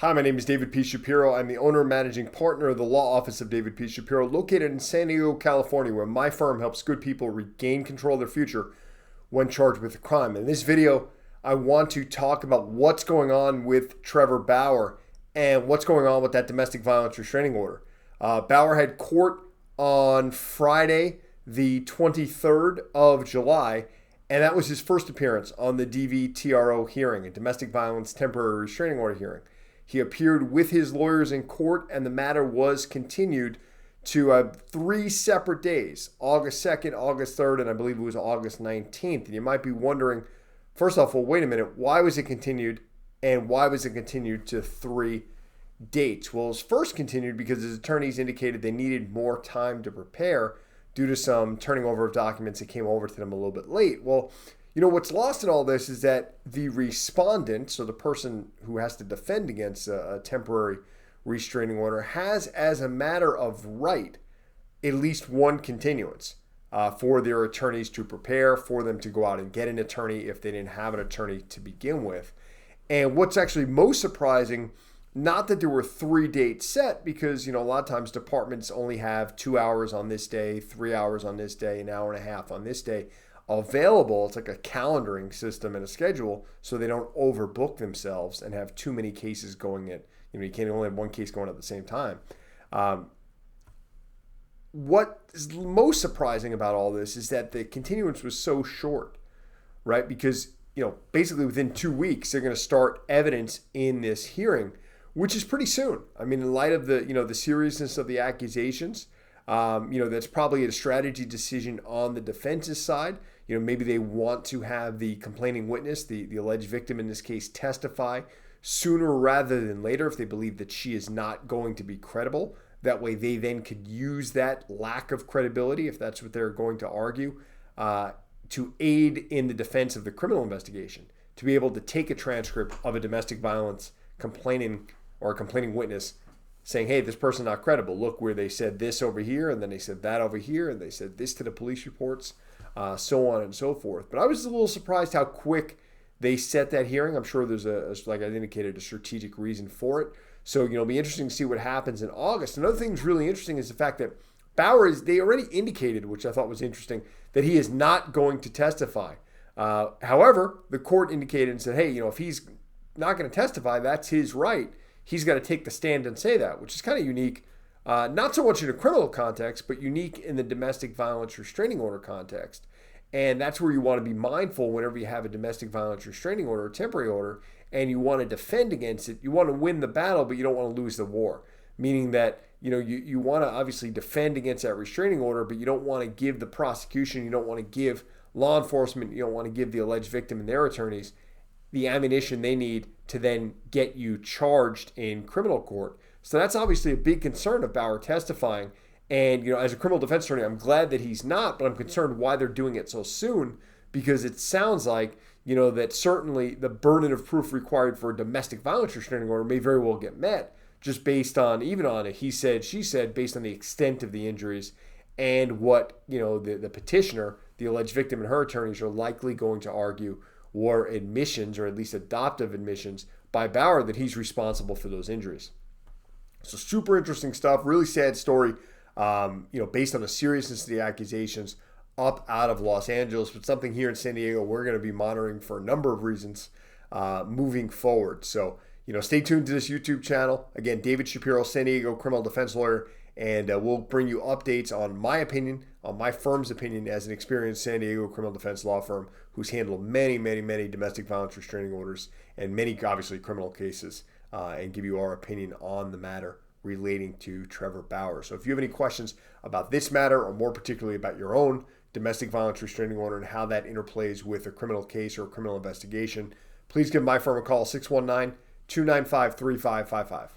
Hi, my name is David P. Shapiro. I'm the owner and managing partner of the law office of David P. Shapiro, located in San Diego, California, where my firm helps good people regain control of their future when charged with a crime. In this video, I want to talk about what's going on with Trevor Bauer and what's going on with that domestic violence restraining order. Bauer had court on Friday, the 23rd of July, and that was his first appearance on the DVTRO hearing, a domestic violence temporary restraining order hearing. He appeared with his lawyers in court, and the matter was continued to 3 separate days, August 2nd, August 3rd, and I believe it was August 19th. And you might be wondering, first off, well, wait a minute, why was it continued, and why was it continued to 3 dates? Well, it was first continued because his attorneys indicated they needed more time to prepare due to some turning over of documents that came over to them a little bit late. Well, you know, what's lost in all this is that the respondent, so the person who has to defend against a temporary restraining order, has, as a matter of right, at least one continuance for their attorneys to prepare, for them to go out and get an attorney if they didn't have an attorney to begin with. And what's actually most surprising, not that there were 3 dates set, because, you know, a lot of times departments only have 2 hours on this day, 3 hours on this day, an hour and a half on this day available. It's like a calendaring system and a schedule so they don't overbook themselves and have too many cases going at, you know, you can't only have one case going at the same time. What is most surprising about all this is that the continuance was so short, right? Because, you know, basically within 2 weeks, they're going to start evidence in this hearing, which is pretty soon. I mean, in light of the, you know, the seriousness of the accusations, you know, that's probably a strategy decision on the defense's side. You know, maybe they want to have the complaining witness, the alleged victim in this case, testify sooner rather than later if they believe that she is not going to be credible. That way they then could use that lack of credibility, if that's what they're going to argue, to aid in the defense of the criminal investigation, to be able to take a transcript of a domestic violence complaining or a complaining witness saying, hey, this person's not credible. Look where they said this over here, and then they said that over here, and they said this to the police reports, so on and so forth. But I was a little surprised how quick they set that hearing. I'm sure there's like I indicated, a strategic reason for it. So, you know, it'll be interesting to see what happens in August. Another thing that's really interesting is the fact that Bauer they already indicated, which I thought was interesting, that he is not going to testify. However, the court indicated and said, hey, you know, if he's not going to testify, that's his right. He's got to take the stand and say that, which is kind of unique, not so much in a criminal context, but unique in the domestic violence restraining order context. And that's where you want to be mindful whenever you have a domestic violence restraining order, a temporary order, and you want to defend against it. You want to win the battle, but you don't want to lose the war. Meaning that, you know, you want to obviously defend against that restraining order, but you don't want to give the prosecution, you don't want to give law enforcement, you don't want to give the alleged victim and their attorneys the ammunition they need to then get you charged in criminal court. So that's obviously a big concern of Bauer testifying. And, you know, as a criminal defense attorney, I'm glad that he's not, but I'm concerned why they're doing it so soon, because it sounds like, you know, that certainly the burden of proof required for a domestic violence restraining order may very well get met, just based on, even on a he said, she said, based on the extent of the injuries and what, you know, the petitioner, the alleged victim and her attorneys are likely going to argue were admissions, or at least adoptive admissions, by Bauer that he's responsible for those injuries. So super interesting stuff, really sad story. You know, based on the seriousness of the accusations up out of Los Angeles, but something here in San Diego we're going to be monitoring for a number of reasons moving forward. So, you know, stay tuned to this YouTube channel. Again, David Shapiro, San Diego criminal defense lawyer, and we'll bring you updates on my opinion, on my firm's opinion as an experienced San Diego criminal defense law firm who's handled many, many, many domestic violence restraining orders and many, obviously, criminal cases, and give you our opinion on the matter relating to Trevor Bauer. So if you have any questions about this matter, or more particularly about your own domestic violence restraining order and how that interplays with a criminal case or a criminal investigation, please give my firm a call, 619-295-3555.